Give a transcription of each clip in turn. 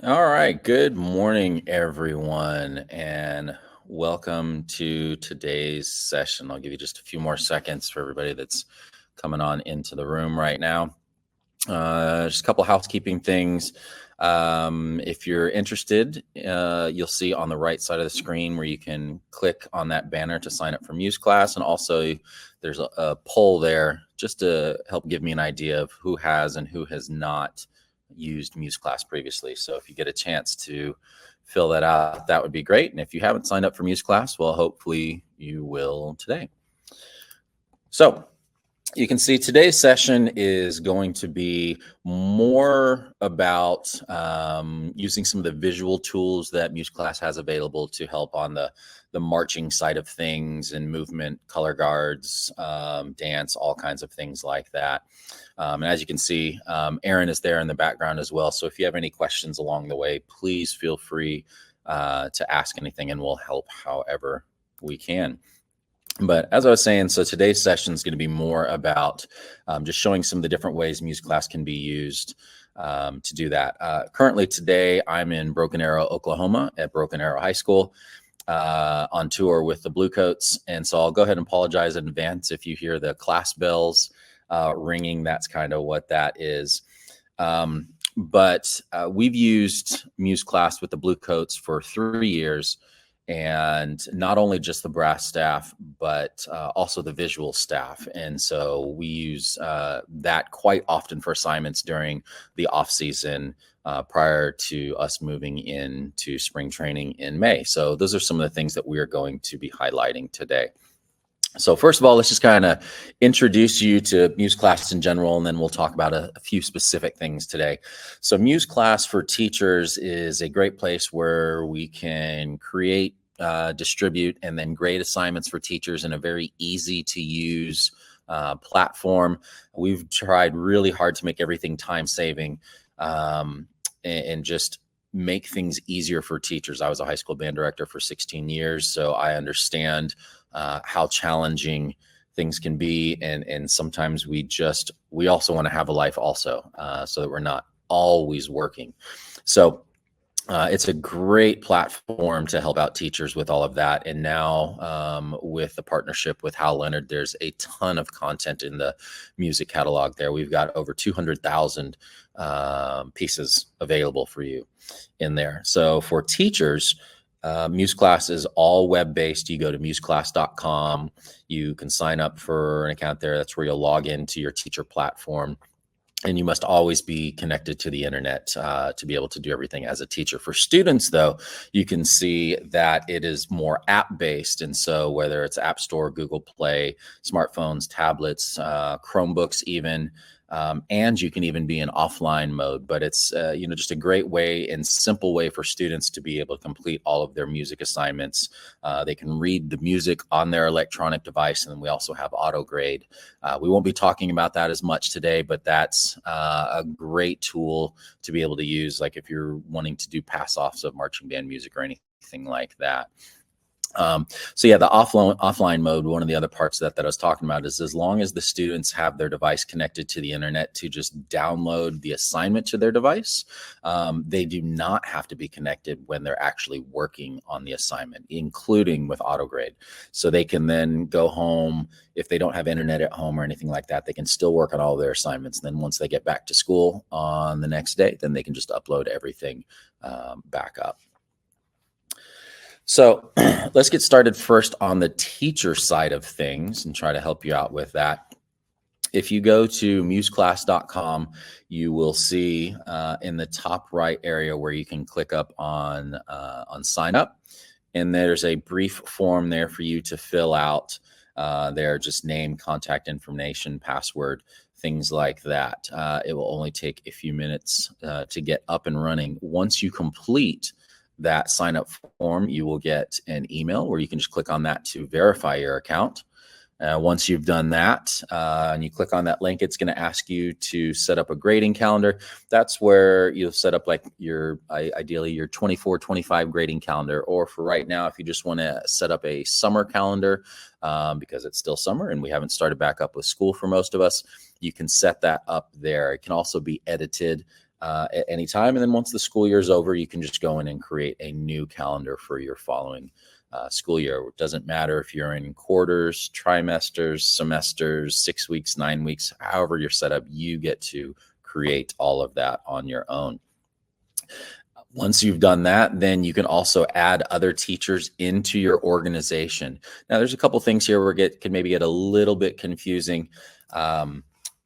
All right. Good morning, everyone, and welcome to today's session. I'll give you just a few more seconds for everybody that's coming on into the room right now. Just a couple housekeeping things. If you're interested, you'll see on the right side of the screen where you can click on that banner to sign up for Muse Class. And also, there's a poll there just to help give me an idea of who has and who has not used Muse Class previously. So if you get a chance to fill that out, that would be great. And if you haven't signed up for Muse Class, well, hopefully you will today. So you can see today's session is going to be more about using some of the visual tools that Muse Class has available to help on the marching side of things and movement, color guards, dance, all kinds of things like that. And as you can see, Aaron is there in the background as well. So if you have any questions along the way, please feel free to ask anything and we'll help however we can. But as I was saying, so today's session is going to be more about just showing some of the different ways Muse Class can be used to do that. Currently today, I'm in Broken Arrow, Oklahoma at Broken Arrow High School on tour with the Bluecoats. And so I'll go ahead and apologize in advance if you hear the class bells ringing. That's kind of what that is. But we've used Muse Class with the Bluecoats for 3 years. And not only just the brass staff, but also the visual staff. And so we use that quite often for assignments during the off season prior to us moving into spring training in May. So those are some of the things that we are going to be highlighting today. So first of all, let's just kind of introduce you to Muse Class in general, and then we'll talk about a few specific things today. So Muse Class for teachers is a great place where we can create, distribute, and then grade assignments for teachers in a very easy to use platform. We've tried really hard to make everything time saving and just make things easier for teachers. I was a high school band director for 16 years, so I understand how challenging things can be. And sometimes we also want to have a life also, so that we're not always working. So it's a great platform to help out teachers with all of that. And now with the partnership with Hal Leonard, there's a ton of content in the music catalog there. We've got over 200,000 pieces available for you in there. So for teachers, Muse Class is all web-based. You go to museclass.com. You can sign up for an account there. That's where you'll log into your teacher platform. And you must always be connected to the internet to be able to do everything as a teacher. For students, though, you can see that it is more app-based. And so whether it's App Store, Google Play, smartphones, tablets, Chromebooks even, and you can even be in offline mode. But it's just a great way and simple way for students to be able to complete all of their music assignments. They can read the music on their electronic device, and then we also have auto grade. We won't be talking about that as much today, but that's a great tool to be able to use, like if you're wanting to do pass-offs of marching band music or anything like that. So yeah, the offline mode, one of the other parts that I was talking about is as long as the students have their device connected to the internet to just download the assignment to their device, they do not have to be connected when they're actually working on the assignment, including with AutoGrade. So they can then go home. If they don't have internet at home or anything like that, they can still work on all their assignments. And then once they get back to school on the next day, then they can just upload everything back up. So let's get started first on the teacher side of things and try to help you out with that. If you go to museclass.com, you will see in the top right area where you can click up on sign up. And there's a brief form there for you to fill out. There, just name, contact information, password, things like that. It will only take a few minutes to get up and running. Once you complete that sign up form, you will get an email where you can just click on that to verify your account. Once you've done that and you click on that link, it's going to ask you to set up a grading calendar. That's where you'll set up like ideally your 24-25 grading calendar, or for right now, if you just want to set up a summer calendar because it's still summer and we haven't started back up with school for most of us, you can set that up there. It can also be edited at any time. And then once the school year is over, you can just go in and create a new calendar for your following school year. It doesn't matter if you're in quarters, trimesters, semesters, 6 weeks, 9 weeks, however you're set up, you get to create all of that on your own. Once you've done that, then you can also add other teachers into your organization. Now, there's a couple things here where it can maybe get a little bit confusing,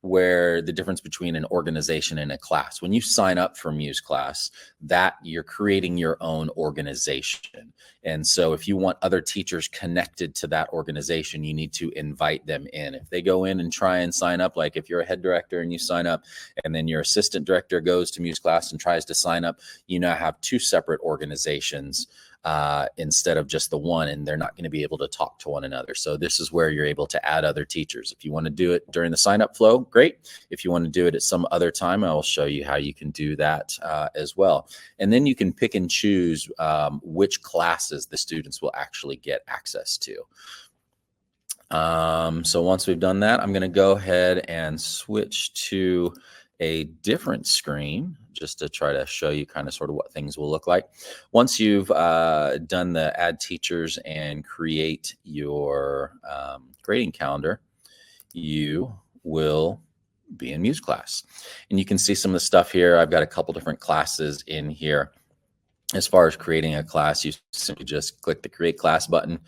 where the difference between an organization and a class. When you sign up for Muse Class, that you're creating your own organization. And so if you want other teachers connected to that organization, you need to invite them in. If they go in and try and sign up, like if you're a head director and you sign up, and then your assistant director goes to Muse Class and tries to sign up, you now have two separate organizations instead of just the one, and they're not going to be able to talk to one another. So this is where you're able to add other teachers. If you want to do it during the sign up flow, great. If you want to do it at some other time, I will show you how you can do that as well. And then you can pick and choose which classes the students will actually get access to. So once we've done that, I'm going to go ahead and switch to a different screen just to try to show you kind of sort of what things will look like. Once you've done the add teachers and create your grading calendar, you will be in Muse Class. And you can see some of the stuff here. I've got a couple different classes in here. As far as creating a class, you simply just click the Create Class button,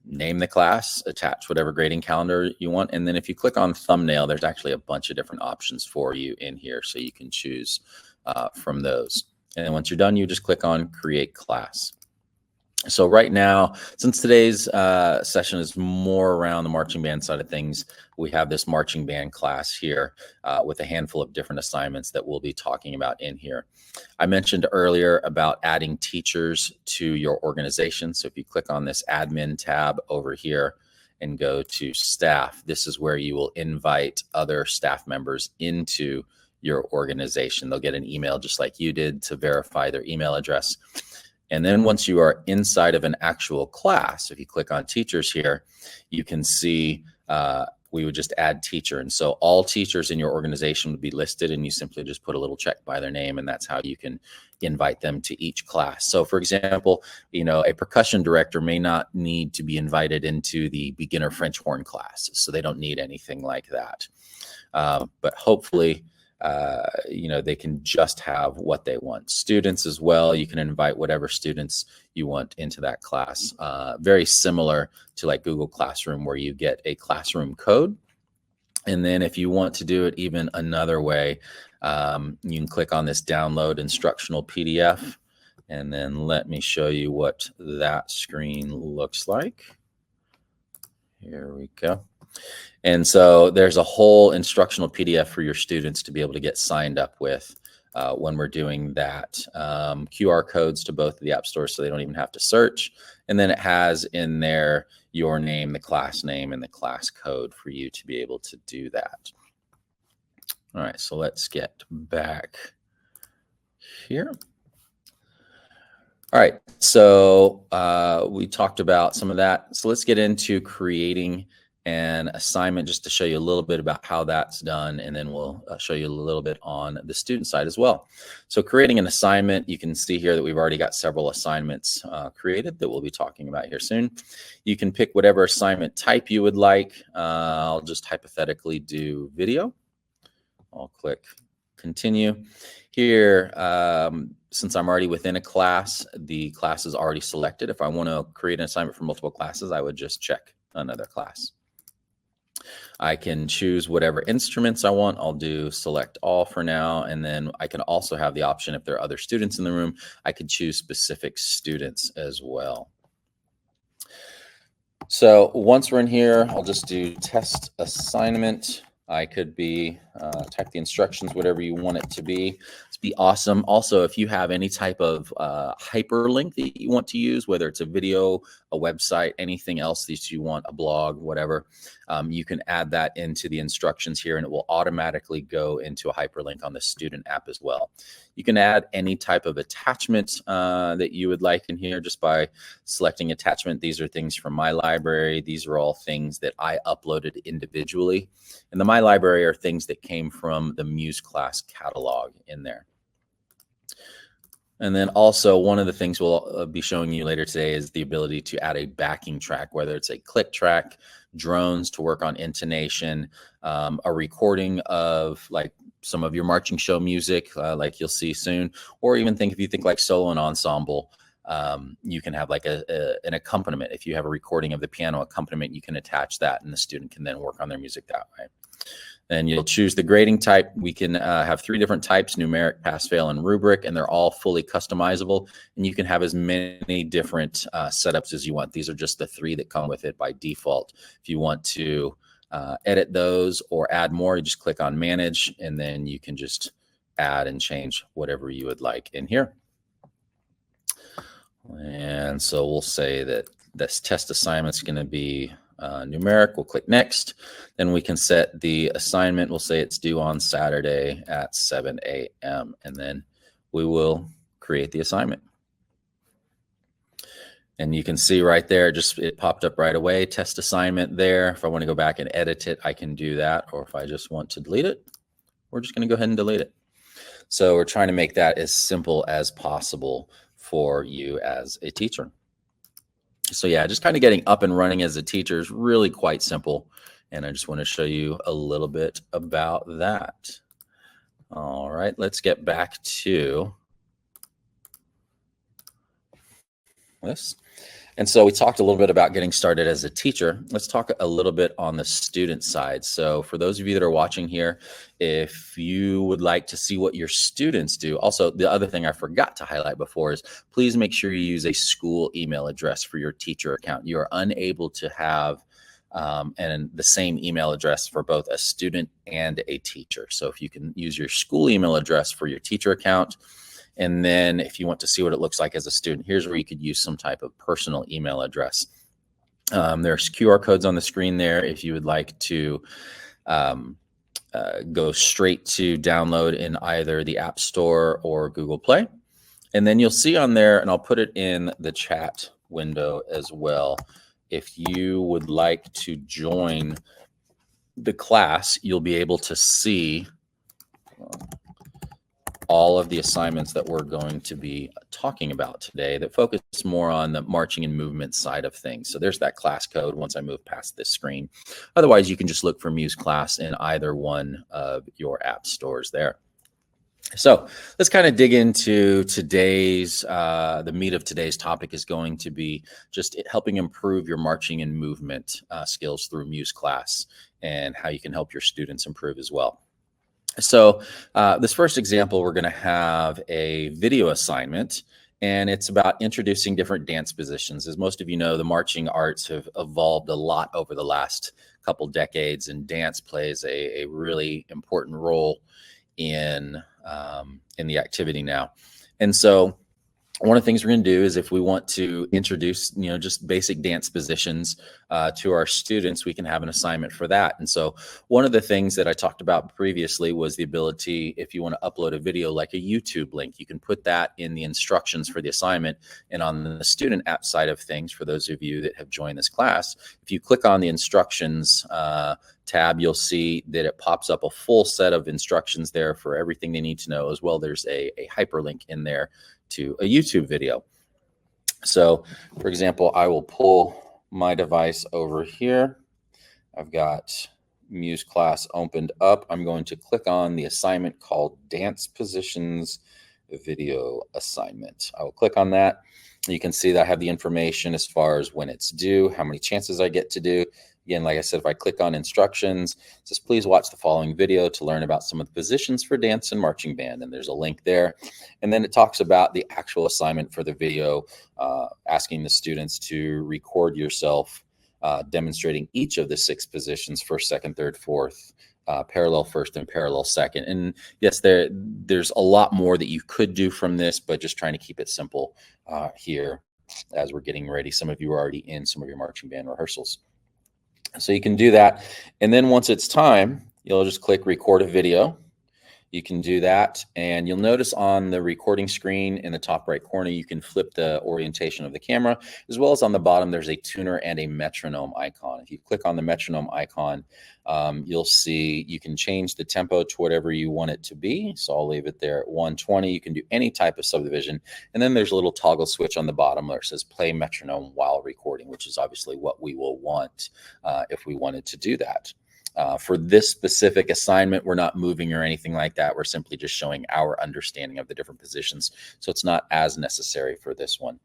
name the class, attach whatever grading calendar you want. And then if you click on thumbnail, there's actually a bunch of different options for you in here. So you can choose from those. And then once you're done, you just click on Create Class. So right now, since today's session is more around the marching band side of things, we have this marching band class here with a handful of different assignments that we'll be talking about in here. I mentioned earlier about adding teachers to your organization. So if you click on this admin tab over here and go to staff, this is where you will invite other staff members into your organization. They'll get an email just like you did to verify their email address. And then once you are inside of an actual class, if you click on teachers here, you can see we would just add teacher. And so all teachers in your organization would be listed, and you simply just put a little check by their name, and that's how you can invite them to each class. So for example, you know, a percussion director may not need to be invited into the beginner French horn class, so they don't need anything like that. But hopefully, you know, they can just have what they want. Students as well, you can invite whatever students you want into that class. Very similar to like Google Classroom, where you get a classroom code. And then if you want to do it even another way, you can click on this download instructional PDF. And then let me show you what that screen looks like. Here we go. And so there's a whole instructional PDF for your students to be able to get signed up with when we're doing that. QR codes to both of the app stores so they don't even have to search. And then it has in there your name, the class name, and the class code for you to be able to do that. All right, so let's get back here. All right, so we talked about some of that. So let's get into creating an assignment just to show you a little bit about how that's done, and then we'll show you a little bit on the student side as well. So creating an assignment, you can see here that we've already got several assignments created that we'll be talking about here soon. You can pick whatever assignment type you would like. I'll just hypothetically do video. I'll click continue. Here, since I'm already within a class, the class is already selected. If I want to create an assignment for multiple classes, I would just check another class. I can choose whatever instruments I want. I'll do select all for now. And then I can also have the option, if there are other students in the room, I could choose specific students as well. So once we're in here, I'll just do test assignment. I could be type the instructions, whatever you want it to be. It's be awesome. Also, if you have any type of hyperlink that you want to use, whether it's a video, a website, anything else that you want, a blog, whatever, you can add that into the instructions here, and it will automatically go into a hyperlink on the student app as well. You can add any type of attachment that you would like in here just by selecting attachment. These are things from my library. These are all things that I uploaded individually. And the my library are things that came from the Muse Class catalog in there. And then also one of the things we'll be showing you later today is the ability to add a backing track, whether it's a click track, drones to work on intonation, a recording of like some of your marching show music, like you'll see soon, or even if you think like solo and ensemble, you can have like an accompaniment. If you have a recording of the piano accompaniment, you can attach that and the student can then work on their music that way. And you'll choose the grading type. We can have 3 different types: numeric, pass, fail, and rubric, and they're all fully customizable. And you can have as many different setups as you want. These are just the 3 that come with it by default. If you want to edit those or add more, you just click on manage, and then you can just add and change whatever you would like in here. And so we'll say that this test assignment is going to be numeric. We'll click next. Then we can set the assignment. We'll say it's due on Saturday at 7 a.m. And then we will create the assignment. And you can see right there, it popped up right away, test assignment there. If I want to go back and edit it, I can do that. Or if I just want to delete it, we're just going to go ahead and delete it. So we're trying to make that as simple as possible for you as a teacher. So yeah, just kind of getting up and running as a teacher is really quite simple. And I just want to show you a little bit about that. All right, let's get back to this. And so we talked a little bit about getting started as a teacher. Let's talk a little bit on the student side. So for those of you that are watching here, if you would like to see what your students do, also the other thing I forgot to highlight before is please make sure you use a school email address for your teacher account. You are unable to have and the same email address for both a student and a teacher. So if you can use your school email address for your teacher account, and then if you want to see what it looks like as a student, here's where you could use some type of personal email address. There's QR codes on the screen there if you would like to go straight to download in either the App Store or Google Play. And then you'll see on there, and I'll put it in the chat window as well, if you would like to join the class, you'll be able to see all of the assignments that we're going to be talking about today that focus more on the marching and movement side of things. So there's that class code once I move past this screen. Otherwise, you can just look for Muse Class in either one of your app stores there. So let's kind of dig into today's, the meat of today's topic is going to be just helping improve your marching and movement skills through Muse Class and how you can help your students improve as well. So this first example, we're going to have a video assignment, and it's about introducing different dance positions. As most of you know, the marching arts have evolved a lot over the last couple decades, and dance plays a really important role in the activity now. And so one of the things we're going to do is if we want to introduce, just basic dance positions to our students, we can have an assignment for that. And so one of the things that I talked about previously was the ability, if you want to upload a video like a YouTube link, you can put that in the instructions for the assignment. And on the student app side of things, for those of you that have joined this class, if you click on the instructions tab, you'll see that it pops up a full set of instructions there for everything they need to know. As well, there's a hyperlink in there to a YouTube video. So for example, I will pull my device over here. I've got Muse Class opened up. I'm going to click on the assignment called Dance Positions Video Assignment. I will click on that. You can see that I have the information as far as when it's due, how many chances I get to do. Again, like I said, if I click on instructions, it says, please watch the following video to learn about some of the positions for dance and marching band. And there's a link there. And then it talks about the actual assignment for the video, asking the students to record yourself demonstrating each of the 6 positions, first, second, third, fourth, parallel first and parallel second. And yes, there's a lot more that you could do from this, but just trying to keep it simple here as we're getting ready. Some of you are already in some of your marching band rehearsals. So you can do that. And then once it's time, you'll just click record a video. You can do that, and you'll notice on the recording screen in the top right corner, you can flip the orientation of the camera, as well as on the bottom, there's a tuner and a metronome icon. If you click on the metronome icon, you'll see you can change the tempo to whatever you want it to be. So I'll leave it there at 120. You can do any type of subdivision. And then there's a little toggle switch on the bottom where it says play metronome while recording, which is obviously what we will want if we wanted to do that. For this specific assignment, we're not moving or anything like that. We're simply just showing our understanding of the different positions. So it's not as necessary for this one.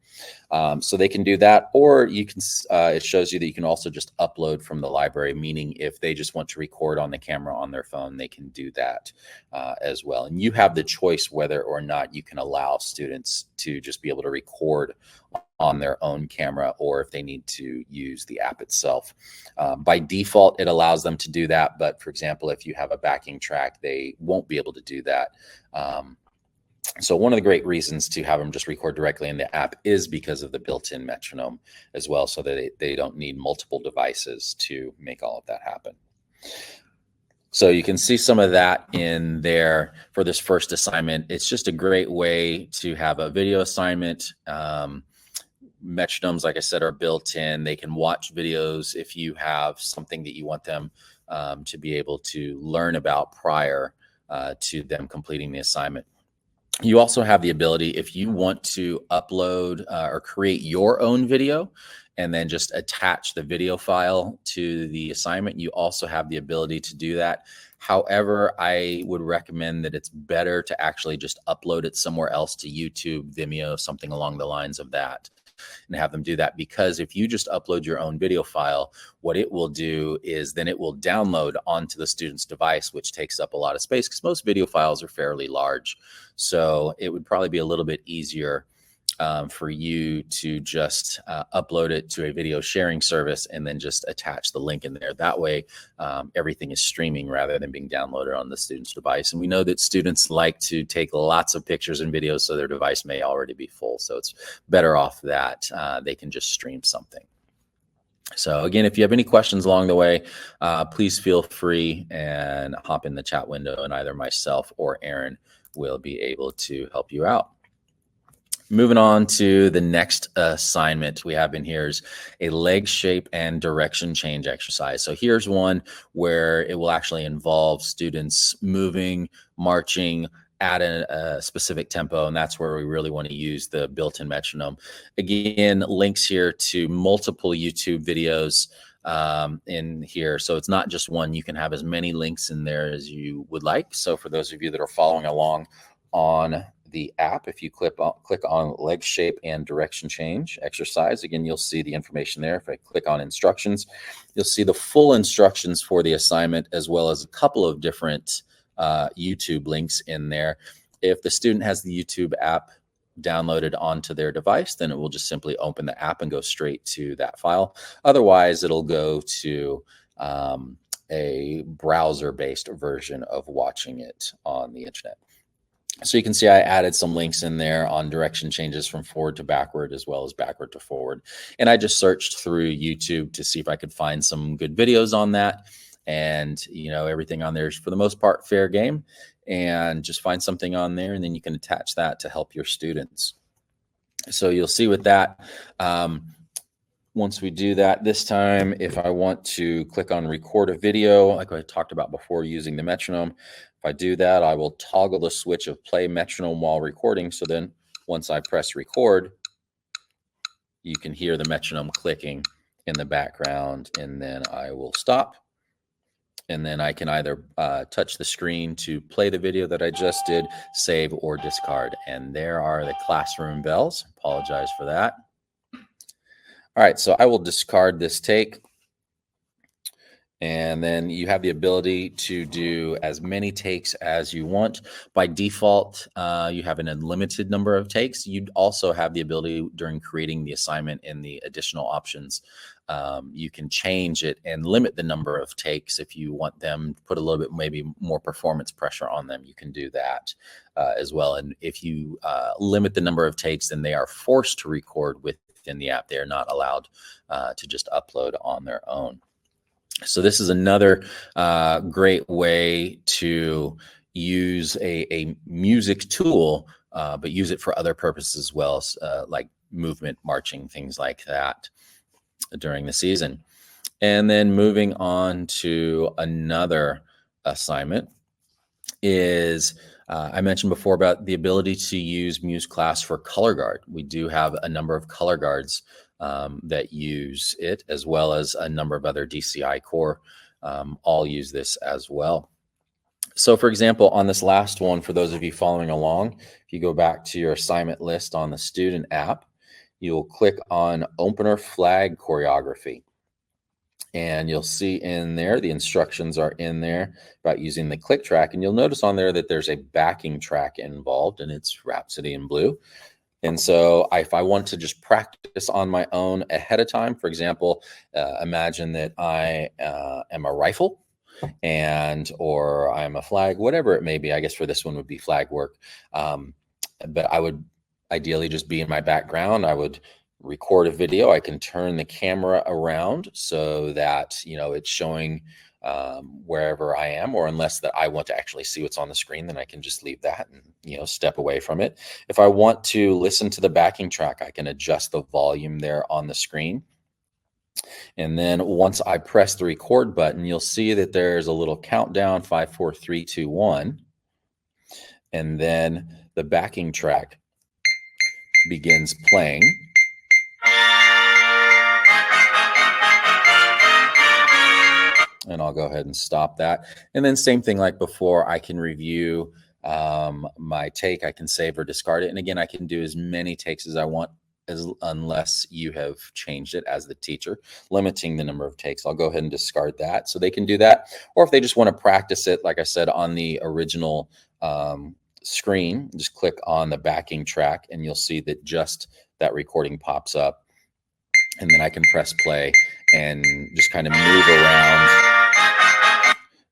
So they can do that, or you can, it shows you that you can also just upload from the library, meaning if they just want to record on the camera on their phone, they can do that as well. And you have the choice whether or not you can allow students to just be able to record on their own camera, or if they need to use the app itself. By default, it allows them to do that. But for example, if you have a backing track, they won't be able to do that. So one of the great reasons to have them just record directly in the app is because of the built-in metronome as well, so that they don't need multiple devices to make all of that happen. So you can see some of that in there for this first assignment. It's just a great way to have a video assignment. Metronomes, like I said, are built in. They can watch videos if you have something that you want them to be able to learn about prior to them completing the assignment. You also have the ability, if you want to upload or create your own video and then just attach the video file to the assignment, you also have the ability to do that. However, I would recommend that it's better to actually just upload it somewhere else, to YouTube, Vimeo, something along the lines of that, and have them do that. Because if you just upload your own video file, what it will do is then it will download onto the student's device, which takes up a lot of space because most video files are fairly large. So it would probably be a little bit easier for you to just upload it to a video sharing service and then just attach the link in there. That way, everything is streaming rather than being downloaded on the student's device. And we know that students like to take lots of pictures and videos, so their device may already be full. So it's better off that they can just stream something. So again, if you have any questions along the way, please feel free and hop in the chat window, and either myself or Aaron will be able to help you out. Moving on to the next assignment we have in here is a leg shape and direction change exercise. So here's one where it will actually involve students moving, marching at a specific tempo, and that's where we really want to use the built-in metronome. Again, links here to multiple YouTube videos in here. So it's not just one. You can have as many links in there as you would like. So for those of you that are following along on the app, if you click on leg shape and direction change exercise, again, you'll see the information there. If I click on instructions, you'll see the full instructions for the assignment, as well as a couple of different YouTube links in there. If the student has the YouTube app downloaded onto their device, then it will just simply open the app and go straight to that file. Otherwise, it'll go to a browser-based version of watching it on the internet. So you can see I added some links in there on direction changes from forward to backward, as well as backward to forward. And I just searched through YouTube to see if I could find some good videos on that. And, you know, everything on there is for the most part fair game, and just find something on there, and then you can attach that to help your students. So you'll see with that, once we do that, this time, if I want to click on record a video, like I talked about before using the metronome, if I do that, I will toggle the switch of play metronome while recording. So then once I press record, you can hear the metronome clicking in the background, and then I will stop. And then I can either touch the screen to play the video that I just did, save, or discard. And there are the classroom bells. Apologize for that. All right, so I will discard this take. And then you have the ability to do as many takes as you want. By default, you have an unlimited number of takes. You'd also have the ability during creating the assignment in the additional options. You can change it and limit the number of takes if you want them to put a little bit, maybe more performance pressure on them. You can do that as well. And if you limit the number of takes, then they are forced to record with within the app. They are not allowed to just upload on their own. So this is another great way to use a music tool, but use it for other purposes as well, like movement, marching, things like that during the season. And then moving on to another assignment is I mentioned before about the ability to use Muse Class for color guard. We do have a number of color guards that use it, as well as a number of other DCI core all use this as well. So for example, on this last one, for those of you following along, if you go back to your assignment list on the student app, you'll click on opener flag choreography. And you'll see in there, the instructions are in there about using the click track. And you'll notice on there that there's a backing track involved, and it's Rhapsody in Blue. And so if I want to just practice on my own ahead of time, for example, imagine that I am a rifle or I'm a flag, whatever it may be. I guess for this one would be flag work. But I would ideally just be in my background. I would record a video. I can turn the camera around so that, it's showing wherever I am, or unless that I want to actually see what's on the screen, then I can just leave that and, step away from it. If I want to listen to the backing track, I can adjust the volume there on the screen. And then once I press the record button, you'll see that there's a little countdown, 5, 4, 3, 2, 1. And then the backing track begins playing. And I'll go ahead and stop that. And then same thing like before, I can review my take. I can save or discard it. And again, I can do as many takes as I want, unless you have changed it as the teacher, limiting the number of takes. I'll go ahead and discard that. So they can do that. Or if they just want to practice it, like I said, on the original screen, just click on the backing track and you'll see that just that recording pops up. And then I can press play and just kind of move around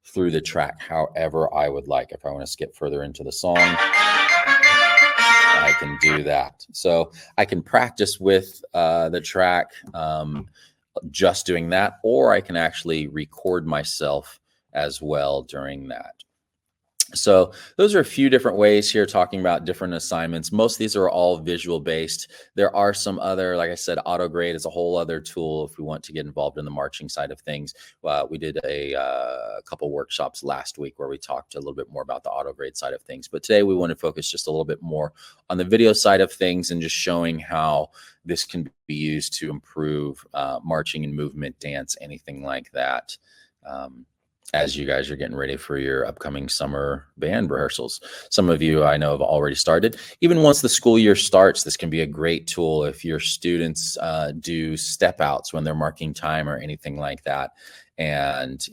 through the track however I would like. If I want to skip further into the song, I can do that. So I can practice with the track just doing that, or I can actually record myself as well during that. So those are a few different ways here talking about different assignments. Most of these are all visual based. There are some other, like I said, AutoGrade is a whole other tool if we want to get involved in the marching side of things. We did a couple workshops last week where we talked a little bit more about the AutoGrade side of things. But today we want to focus just a little bit more on the video side of things and just showing how this can be used to improve marching and movement, dance, anything like that. As you guys are getting ready for your upcoming summer band rehearsals. Some of you I know have already started. Even once the school year starts, this can be a great tool if your students do step outs when they're marking time or anything like that, and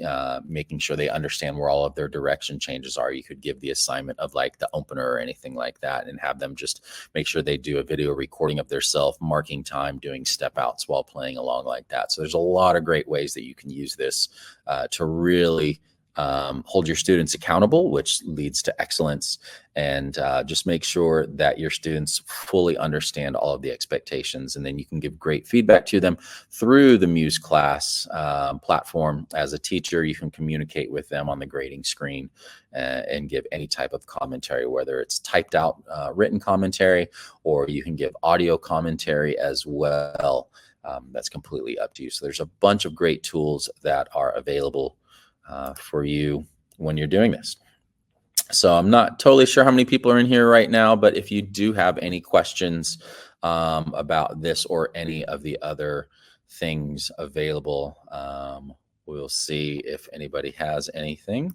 making sure they understand where all of their direction changes are. You could give the assignment of like the opener or anything like that and have them just make sure they do a video recording of their self marking time, doing step outs while playing along like that. So there's a lot of great ways that you can use this to really hold your students accountable, which leads to excellence, and just make sure that your students fully understand all of the expectations. And then you can give great feedback to them through the Muse Class platform. As a teacher, you can communicate with them on the grading screen and give any type of commentary, whether it's typed out written commentary, or you can give audio commentary as well. That's completely up to you. So there's a bunch of great tools that are available for you when you're doing this. So I'm not totally sure how many people are in here right now, but if you do have any questions about this or any of the other things available, we'll see if anybody has anything.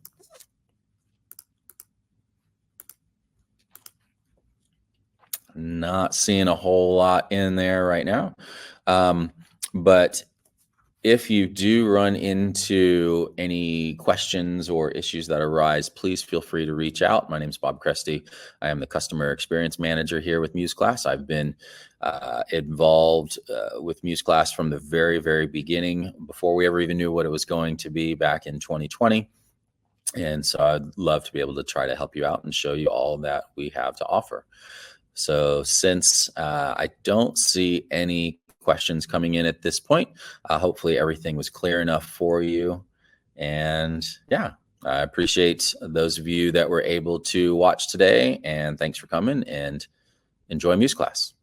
Not seeing a whole lot in there right now, but if you do run into any questions or issues that arise, please feel free to reach out. My name is Bob Cresty. I am the Customer Experience Manager here with Muse Class. I've been involved with Muse Class from the very, very beginning, before we ever even knew what it was going to be back in 2020. And so I'd love to be able to try to help you out and show you all that we have to offer. So since I don't see any questions coming in at this point. Hopefully everything was clear enough for you. And yeah, I appreciate those of you that were able to watch today, and thanks for coming, and enjoy Muse Class.